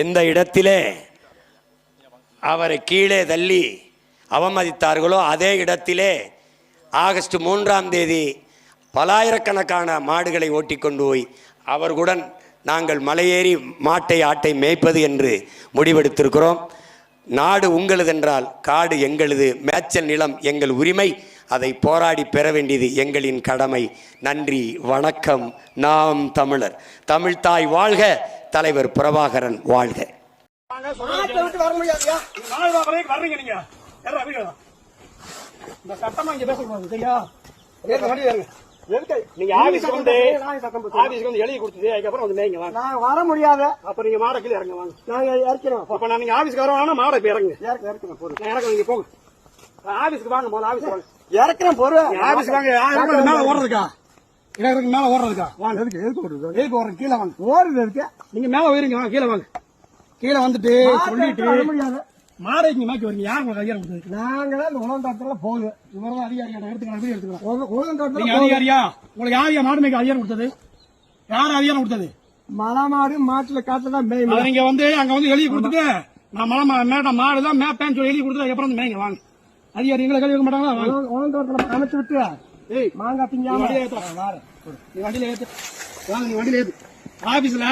எந்த இடத்திலே அவரை கீழே தள்ளி அவமதித்தார்களோ அதே இடத்திலே ஆகஸ்ட் 3ஆம் தேதி பலாயிரக்கணக்கான மாடுகளை ஓட்டி கொண்டு போய் அவர்களுடன் நாங்கள் மலையேறி மாட்டை ஆட்டை மேய்ப்பது என்று முடிவெடுத்திருக்கிறோம். நாடு உங்களுதென்றால் காடு எங்களது, மேய்ச்சல் நிலம் எங்கள் உரிமை, அதை போராடி பெற வேண்டியது எங்களின் கடமை. நன்றி, வணக்கம். நாம் தமிழர். தமிழ்தாய் வாழ்க, தலைவர் பிரபாகரன் வாழ்க. நீங்க ஆபீஸ்க்கு வந்து எழுதி கொடுத்தது அதுக்கப்புறம் வந்து மேய்ங்க வாங்க. நான் வர முடியாத. அப்ப நீங்க மாடை கீழே இறங்க வாங்க. நாங்க இறக்கிறோம். அப்ப நான் நீங்க ஆபீஸ்க்கு வரவானா மாடை போய் இறங்க. இறக்கிறேன் போறேன். இறக்க நீங்க போங்க. ஆபீஸ்க்கு வாங்க, போல ஆபீஸ்க்கு வாங்க. இறக்கிறேன் போறேன். ஆபீஸ்க்கு வாங்க. மேல ஓடுறதுக்கா? இறக்குறதுக்கு மேல ஓடுறதுக்கா? வாங்க. எதுக்கு ஓடுறது? எதுக்கு ஓடுறது? கீழே வாங்க. ஓடுறது இருக்கு. நீங்க மேல போயிருங்க, வாங்க கீழே வாங்க. கீழே வந்துட்டு சொல்லிட்டு வர முடியாது. மாடை இங்க மாக்கி வரீங்க. யார் உங்களுக்கு அதிகாரம் கொடுத்தது? நாங்க தான் இந்த உலகத்தாத்துல போகுது. இவரதான் அதிகாரியா? எடுத்துக்கலாம். உலகத்தாத்துல நீங்க அதிகாரியா? உங்களுக்கு யார் மாடு மேய்க்க அதிகாரம் கொடுத்தது? யார் அதிகாரம் கொடுத்தது? மலை மாடு மாட்டுல காட்டுதான் மேய். நீங்க வந்து அங்க வந்து எழுதி கொடுத்துட்டு நான் மலை மாடுதான் மேப்பேன்னு சொல்லி எழுதி கொடுத்துட்டு அப்புறம் வந்து மேய்ங்க வாங்க. அதிகாரி எங்களை கல்வி வைக்க மாட்டாங்களா? உலகத்தாத்துல அமைச்சு விட்டு மாங்காய் திங்க வண்டியில ஏத்து. நீ வண்டியில ஏத்து. வாங்க, நீ வண்டியில ஏத்து. ஆபீஸ்ல